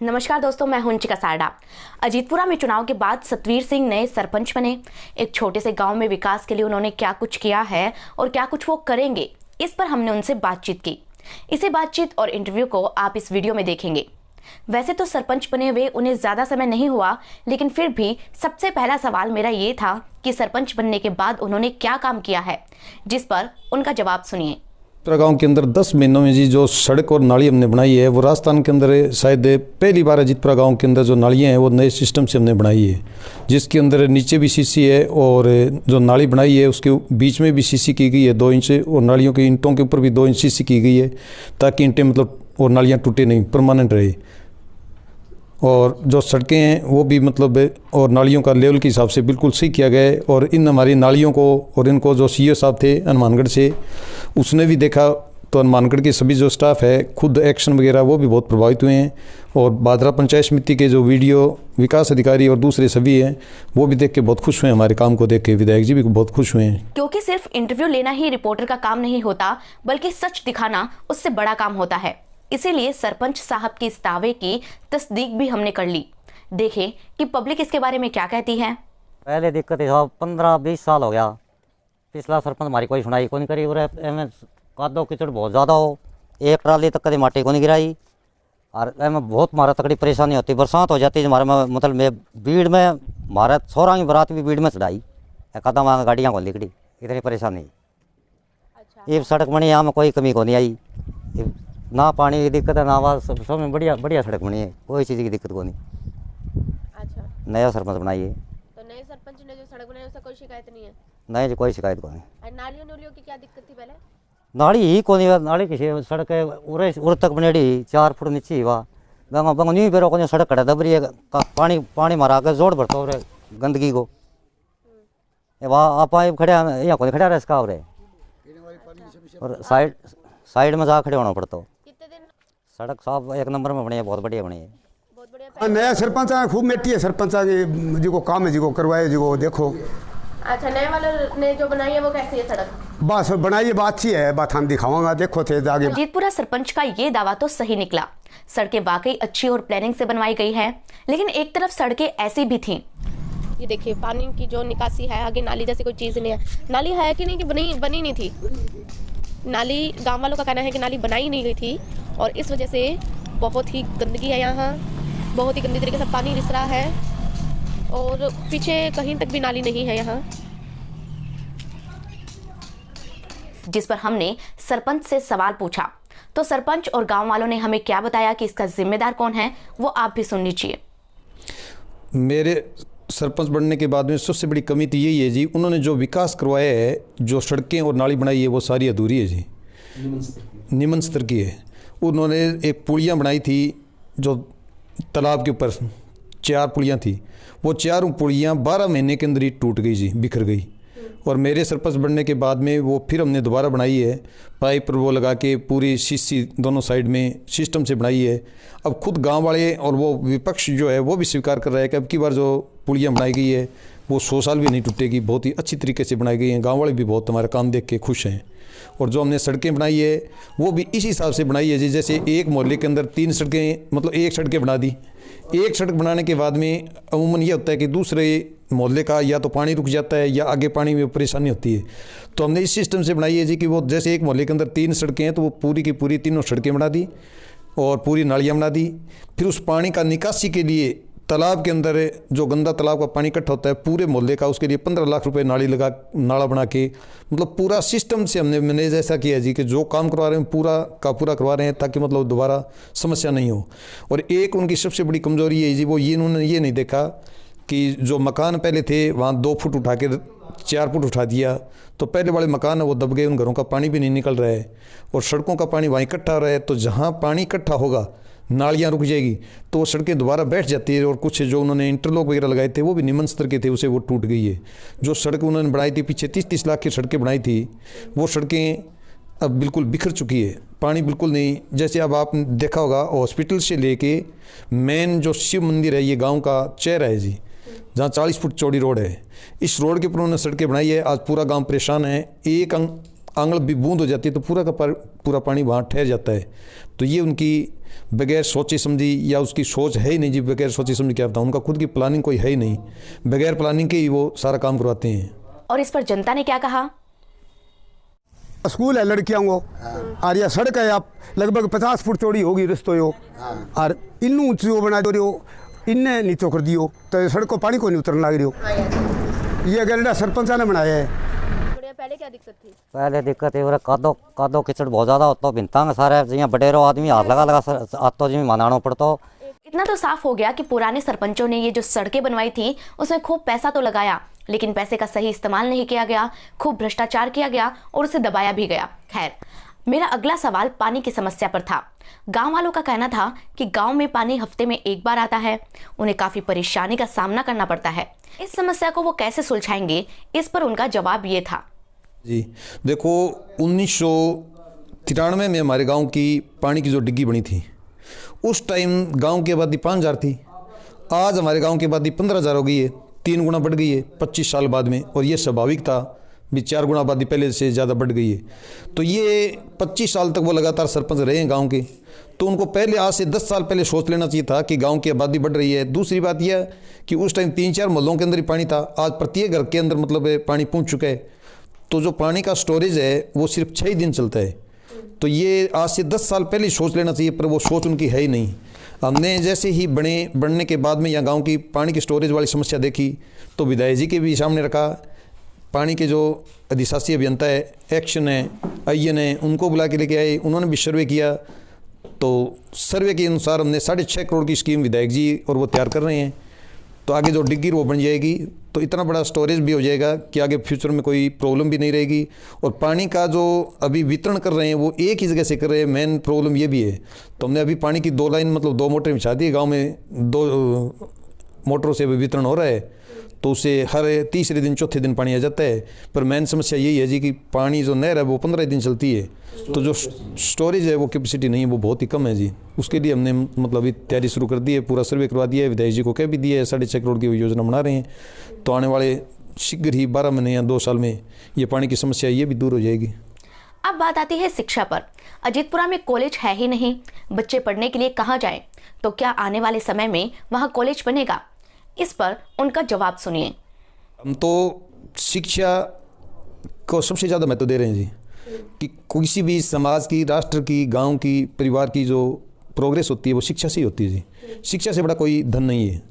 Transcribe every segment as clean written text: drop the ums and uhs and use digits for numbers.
नमस्कार दोस्तों, मैं हूं चिका सारडा। अजीतपुरा में चुनाव के बाद सतवीर सिंह नए सरपंच बने। एक छोटे से गांव में विकास के लिए उन्होंने क्या कुछ किया है और क्या कुछ वो करेंगे, इस पर हमने उनसे बातचीत की। इसी बातचीत और इंटरव्यू को आप इस वीडियो में देखेंगे। वैसे तो सरपंच बने हुए उन्हें ज़्यादा समय नहीं हुआ, लेकिन फिर भी सबसे पहला सवाल मेरा ये था कि सरपंच बनने के बाद उन्होंने क्या काम किया है, जिस पर उनका जवाब सुनिए। गांव के अंदर 10 महीनों में जी जो सड़क और नाली हमने बनाई है वो राजस्थान के अंदर शायद पहली बार अजीतपुरा गांव के अंदर जो नालियां हैं वो नए सिस्टम से हमने बनाई है, जिसके अंदर नीचे भी सीसी है और जो नाली बनाई है उसके बीच में भी सीसी की गई है 2 इंच, और नालियों के ईंटों के ऊपर भी 2 इंच सीसी की गई है ताकि ईंटें मतलब और नालियाँ टूटे नहीं, परमानेंट रहे। और जो सड़कें हैं वो भी मतलब और नालियों का लेवल के हिसाब से बिल्कुल सही किया गया है। और इन हमारी नालियों को और इनको जो सीईओ साहब थे हनुमानगढ़ से, उसने भी देखा तो हनुमानगढ़ के सभी जो स्टाफ है खुद एक्शन वगैरह वो भी बहुत प्रभावित हुए हैं। और बादरा पंचायत समिति के जो वीडियो विकास अधिकारी और दूसरे सभी हैं वो भी देख के बहुत खुश हुए, हमारे काम को देख के विधायक जी भी बहुत खुश हुए हैं। क्योंकि सिर्फ इंटरव्यू लेना ही रिपोर्टर का काम नहीं होता, बल्कि सच दिखाना उससे बड़ा काम होता है। इसीलिए सरपंच साहब की इस दावे की तस्दीक भी हमने कर ली। देखें कि पब्लिक इसके बारे में क्या कहती है। पहले दिक्कत है साहब 15-20 साल हो गया, पिछला सरपंच हमारी कोई सुनाई को नहीं करी। और एम कादो कीचड़ बहुत ज़्यादा हो, एक ट्राली तक कभी माटी को नहीं गिराई। और एम बहुत हमारा तकड़ी परेशानी होती, बरसात हो जाती है हमारे में, मतलब मैं भीड़ में हमारा सोरा की बारात भी भीड़ में चढ़ाई, कदम वहाँ गाड़ियाँ को निकली, इतनी परेशानी। ये सड़क बनी यहाँ में कोई कमी को नहीं आई, ना पानी की दिक्कत है ना आवाज़, सब में बढ़िया सड़क बनी है, कोई चीज़ की दिक्कत को नहीं। अच्छा, नया सरपंच बनाइए। तो नए सरपंच ने जो सड़क बनाई उससे कोई शिकायत नहीं है? नहीं जी, कोई शिकायत को नहीं। और नालियों की क्या दिक्कत थी पहले? नाली ही को नहीं, नाली किसी सड़क है उर तक बनेड़ी 4 फुट नीचे हुआ बंग न्यू बेरो को सड़क कटा दबरी है, पानी मारा के जोड़ भरता हो गंदगी को। वहाँ आप खड़े यहाँ को खड़ा रहे इसका और साइड में जा खड़े होना पड़ता हो। सड़क साफ 1 नंबर में बनी है, बहुत बढ़िया बनी है। बहुत बढ़िया। नया सरपंच खूब मेटी है, सरपंच जी को काम है, जी को करवाए, जी को देखो। अच्छा, नए वाले ने जो बनाई है वो कैसी है सड़क? बस बनाई है, बात अच्छी है, बात हम दिखाऊंगा, देखो थे आगे। अजीतपुरा सरपंच का ये दावा तो सही निकला, सड़कें वाकई अच्छी और प्लानिंग से बनवाई गई है। लेकिन एक तरफ सड़कें ऐसी भी थीं। ये देखिए पानी की जो निकासी है, आगे नाली जैसी कोई चीज़ नहीं है। नाली है कि नहीं कि बनी नहीं थी? नाली, गांव वालों का कहना है कि नाली बनाई नहीं गई थी और इस वजह से बहुत ही गंदगी है यहाँ, बहुत ही गंदी तरीके से पानी रिस रहा है और पीछे कहीं तक भी नाली नहीं है यहाँ। जिस पर हमने सरपंच से सवाल पूछा तो सरपंच और गांव वालों ने हमें क्या बताया कि इसका जिम्मेदार कौन है, वो आप भी सुन लीजिए। मेरे सरपंच बनने के बाद में सबसे बड़ी कमी तो यही है जी, उन्होंने जो विकास करवाया है, जो सड़कें और नाली बनाई है वो सारी अधूरी है जी, निम्न स्तर की है। उन्होंने एक पुलियाँ बनाई थी जो तालाब के ऊपर 4 पुलियाँ थी, वो 4 पुलियाँ 12 महीने के अंदर ही टूट गई जी, बिखर गई। और मेरे सरपंच बनने के बाद में वो फिर हमने दोबारा बनाई है, पाइप वो लगा के पूरी सीसी दोनों साइड में सिस्टम से बनाई है। अब खुद गांव वाले और वो विपक्ष जो है वो भी स्वीकार कर रहा है कि अब की बार जो पुलियाँ बनाई गई है वो 100 साल भी नहीं टूटेगी, बहुत ही अच्छी तरीके से बनाई गई हैं। गाँव वाले भी बहुत हमारा काम देख के खुश हैं। और जो हमने सड़कें बनाई है वो भी इसी हिसाब से बनाई है जी, जैसे एक मोहल्ले के अंदर 3 सड़कें, मतलब 1 सड़कें बना दी। एक सड़क बनाने के बाद में अमूमन ये होता है कि दूसरे मोहल्ले का या तो पानी रुक जाता है या आगे पानी में परेशानी होती है। तो हमने इस सिस्टम से बनाई है जी कि वो जैसे एक मोहल्ले के अंदर 3 सड़कें हैं तो वो पूरी की पूरी 3 सड़कें बना दी और पूरी नालियाँ बना दी। फिर उस पानी का निकासी के लिए तालाब के अंदर जो गंदा तालाब का पानी इकट्ठा होता है पूरे मोहल्ले का, उसके लिए 15 लाख रुपए नाला बना के, मतलब पूरा सिस्टम से हमने मैनेज ऐसा किया जी कि जो काम करवा रहे हैं पूरा का पूरा करवा रहे हैं ताकि मतलब दोबारा समस्या नहीं हो। और एक उनकी सबसे बड़ी कमजोरी है जी, वो ये उन्होंने ये नहीं देखा कि जो मकान पहले थे वहाँ 2 फुट उठा के 4 फुट उठा दिया, तो पहले वाले मकान है वो दब गए, उन घरों का पानी भी नहीं निकल रहा है और सड़कों का पानी वहीं इकट्ठा हो रहा है। तो जहाँ पानी इकट्ठा होगा नालियाँ रुक जाएगी तो सड़कें दोबारा बैठ जाती है। और कुछ जो उन्होंने इंटरलॉक वगैरह लगाए थे वो भी निम्न स्तर के थे, उसे वो टूट गई है। जो सड़क उन्होंने बनाई थी पीछे 30-30 लाख की सड़कें बनाई थी, वो सड़कें अब बिल्कुल बिखर चुकी है, पानी बिल्कुल नहीं। जैसे अब आपने देखा होगा हॉस्पिटल से लेके मेन जो शिव मंदिर है, ये गाँव का चेहरा है जी, जहाँ 40 फुट चौड़ी रोड है, इस रोड के ऊपर उन्होंने सड़कें बनाई है। आज पूरा गाँव परेशान है, एक आंगल भी बूंद हो जाती है तो पूरा का पूरा पानी वहाँ ठहर जाता है। तो ये उनकी बगैर सोची समझी, या उसकी सोच है ही नहीं जी, बगैर सोची समझी क्या बताऊँ, उनका खुद की प्लानिंग कोई है ही नहीं, बगैर प्लानिंग के ही वो सारा काम करवाते हैं। और इस पर जनता ने क्या कहा? स्कूल है लड़कियों को और यह सड़क है आप लगभग 50 फुट चौड़ी होगी रस्तो यो, और इन्नू ऊँची बना दो रही हो, इन्ने नीचो कर दियो तो सड़क को पानी को नहीं उतरने लग रही हो। ये गैलडा सरपंचा ने बनाया है। पहले क्या दिक्कत थी? पहले दिक्कत है कादो कीचड़ बहुत ज़्यादा होता, भिंता सारे जियाँ बडेरो आदमी हाथ लगा आतो जिम्मे मनाना पड़ता। इतना तो साफ हो गया कि पुराने सरपंचों ने ये जो सड़कें बनवाई थी उसमें खूब पैसा तो लगाया, लेकिन पैसे का सही इस्तेमाल नहीं किया गया, खूब भ्रष्टाचार किया गया और उसे दबाया भी गया। खैर, मेरा अगला सवाल पानी की समस्या पर था। गांव वालों का कहना था कि गांव में पानी हफ्ते में एक बार आता है, उन्हें काफी परेशानी का सामना करना पड़ता है। इस समस्या को वो कैसे सुलझाएंगे, इस पर उनका जवाब ये था। जी देखो, 1993 में हमारे गांव की पानी की जो डिग्गी बनी थी, उस टाइम गांव की आबादी 5000 थी। आज हमारे गांव की आबादी 15000 हो गई है, 3 गुना बढ़ गई है 25 साल बाद में, और ये स्वाभाविक था भी 4 गुना आबादी पहले से ज़्यादा बढ़ गई है। तो ये 25 साल तक वो लगातार सरपंच रहे हैं गांव के, तो उनको पहले आज से 10 साल पहले सोच लेना चाहिए था कि गांव की आबादी बढ़ रही है। दूसरी बात यह कि उस टाइम 3-4 मोहल्लों के अंदर ही पानी था, आज प्रत्येक घर के अंदर मतलब पानी पहुँच चुका है। तो जो पानी का स्टोरेज है वो सिर्फ 6 दिन चलता है। तो ये आज से 10 साल पहले सोच लेना चाहिए, पर वो सोच उनकी है ही नहीं। हमने जैसे ही बढ़ने के बाद में यहाँ गांव की पानी की स्टोरेज वाली समस्या देखी, तो विधायक जी के भी सामने रखा, पानी के जो अधिशासी अभियंता है, एक्शन है, IN है, उनको बुला के लेके आए, उन्होंने भी सर्वे किया। तो सर्वे के अनुसार हमने 6.5 करोड़ की स्कीम विधायक जी और वो तैयार कर रहे हैं। तो आगे जो डिग्गी वो बन जाएगी, तो इतना बड़ा स्टोरेज भी हो जाएगा कि आगे फ्यूचर में कोई प्रॉब्लम भी नहीं रहेगी। और पानी का जो अभी वितरण कर रहे हैं वो एक ही जगह से कर रहे हैं, मेन प्रॉब्लम ये भी है। तो हमने अभी पानी की 2 लाइन मतलब 2 मोटर बिछा दी है गाँव में, 2 मोटरों से वितरण हो रहा है, तो उससे हर तीसरे दिन चौथे दिन पानी आ जाता है। पर मेन समस्या यही है जी कि पानी जो नहर है वो 15 दिन चलती है, तो जो स्टोरेज है वो कैपेसिटी नहीं है, वो बहुत ही कम है जी। उसके लिए हमने मतलब अभी तैयारी शुरू कर दी है, पूरा सर्वे करवा दिया है, विधायक जी को कह भी दिया है, 6.5 करोड़ की योजना बना रहे हैं। तो आने वाले शीघ्र ही 12 महीने या 2 साल में ये पानी की समस्या ये भी दूर हो जाएगी। अब बात आती है शिक्षा पर। अजीतपुरा में कॉलेज है ही नहीं, बच्चे पढ़ने के लिए कहाँ जाएं? तो क्या आने वाले समय में वहाँ कॉलेज बनेगा? इस पर उनका जवाब सुनिए। हम तो शिक्षा को सबसे ज़्यादा महत्व दे रहे हैं जी, कि किसी भी समाज की, राष्ट्र की, गांव की, परिवार की जो प्रोग्रेस होती है वो शिक्षा से ही होती है जी। शिक्षा से बड़ा कोई धन नहीं है।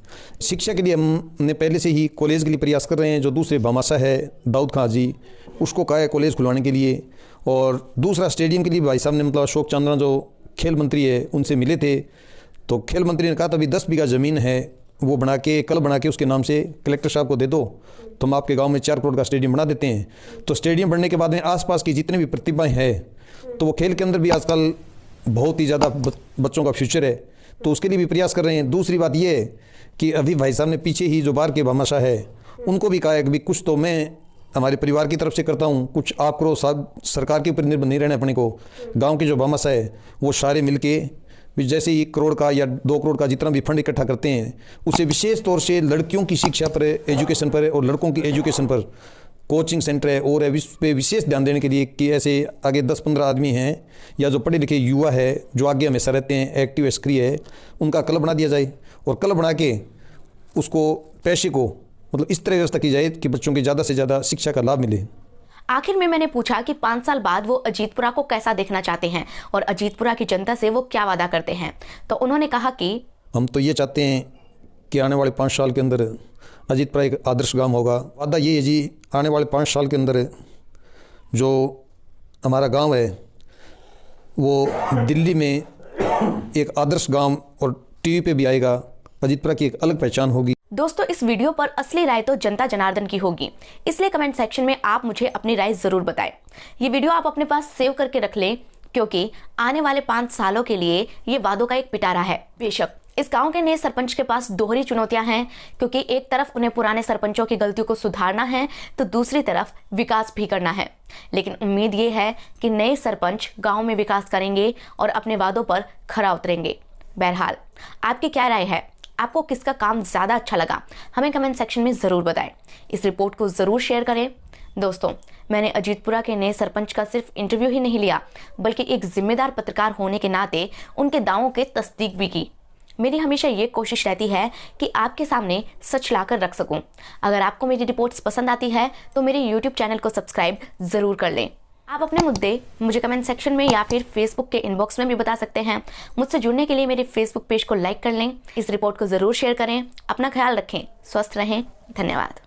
शिक्षा के लिए हमने पहले से ही कॉलेज के लिए प्रयास कर रहे हैं। जो दूसरे भामाशाह है दाऊद खां जी, उसको कहा है कॉलेज खुलवाने के लिए। और दूसरा स्टेडियम के लिए भाई साहब ने मतलब अशोक चंद्रा जो खेल मंत्री है उनसे मिले थे, तो खेल मंत्री ने कहा था अभी 10 बीघा ज़मीन है, वो बना के उसके नाम से कलेक्टर साहब को दे दो, तो हम आपके गांव में 4 करोड़ का स्टेडियम बना देते हैं। तो स्टेडियम बनने के बाद में आसपास की जितने भी प्रतिभाएं हैं, तो वो खेल के अंदर भी आजकल बहुत ही ज़्यादा बच्चों का फ्यूचर है, तो उसके लिए भी प्रयास कर रहे हैं। दूसरी बात ये है कि अभी भाई साहब ने पीछे ही जो बाहर के भामाशाह है उनको भी कहा है कि कुछ तो मैं हमारे परिवार की तरफ से करता हूँ, कुछ आप करो, साहब सरकार के ऊपर निर्भर नहीं रहना अपने को। गाँव के जो भामाशाह है वो सारे मिल के भी जैसे ही 1 करोड़ का या 2 करोड़ का जितना भी फंड इकट्ठा करते हैं, उसे विशेष तौर से लड़कियों की शिक्षा पर, एजुकेशन पर और लड़कों की एजुकेशन पर कोचिंग सेंटर है और इस पे विशेष ध्यान देने के लिए कि ऐसे आगे 10-15 आदमी हैं या जो पढ़े लिखे युवा है जो आगे हमेशा रहते हैं, एक्टिव सक्रिय है, उनका क्लब बना दिया जाए और क्लब बना के उसको पैसे को मतलब इस तरह व्यवस्था की जाए कि बच्चों की ज़्यादा से ज़्यादा शिक्षा का लाभ मिले। आखिर में मैंने पूछा कि 5 साल बाद वो अजीतपुरा को कैसा देखना चाहते हैं और अजीतपुरा की जनता से वो क्या वादा करते हैं। तो उन्होंने कहा कि हम तो ये चाहते हैं कि आने वाले 5 साल के अंदर अजीतपुरा एक आदर्श गांव होगा। वादा ये है जी, आने वाले 5 साल के अंदर जो हमारा गांव है वो दिल्ली में एक आदर्श गांव और टीवी पे भी आएगा। अजीतपुरा की एक अलग पहचान होगी। दोस्तों, इस वीडियो पर असली राय तो जनता जनार्दन की होगी, इसलिए कमेंट सेक्शन में आप मुझे अपनी राय जरूर बताएं। ये वीडियो आप अपने पास सेव करके रख लें, क्योंकि आने वाले 5 सालों के लिए ये वादों का एक पिटारा है। बेशक इस गांव के नए सरपंच के पास दोहरी चुनौतियां हैं, क्योंकि एक तरफ उन्हें पुराने सरपंचों की गलतियों को सुधारना है तो दूसरी तरफ विकास भी करना है। लेकिन उम्मीद ये है कि नए सरपंच गांव में विकास करेंगे और अपने वादों पर खरा उतरेंगे। बहरहाल, आपकी क्या राय है आपको किसका काम ज़्यादा अच्छा लगा हमें कमेंट सेक्शन में ज़रूर बताएं। इस रिपोर्ट को ज़रूर शेयर करें। दोस्तों, मैंने अजीतपुरा के नए सरपंच का सिर्फ इंटरव्यू ही नहीं लिया, बल्कि एक जिम्मेदार पत्रकार होने के नाते उनके दावों की तस्दीक भी की। मेरी हमेशा ये कोशिश रहती है कि आपके सामने सच लाकर रख सकूं। अगर आपको मेरी रिपोर्ट्स पसंद आती है तो मेरे YouTube चैनल को सब्सक्राइब ज़रूर कर लें। आप अपने मुद्दे मुझे कमेंट सेक्शन में या फिर फेसबुक के इनबॉक्स में भी बता सकते हैं। मुझसे जुड़ने के लिए मेरे फेसबुक पेज को लाइक कर लें। इस रिपोर्ट को ज़रूर शेयर करें। अपना ख्याल रखें, स्वस्थ रहें। धन्यवाद।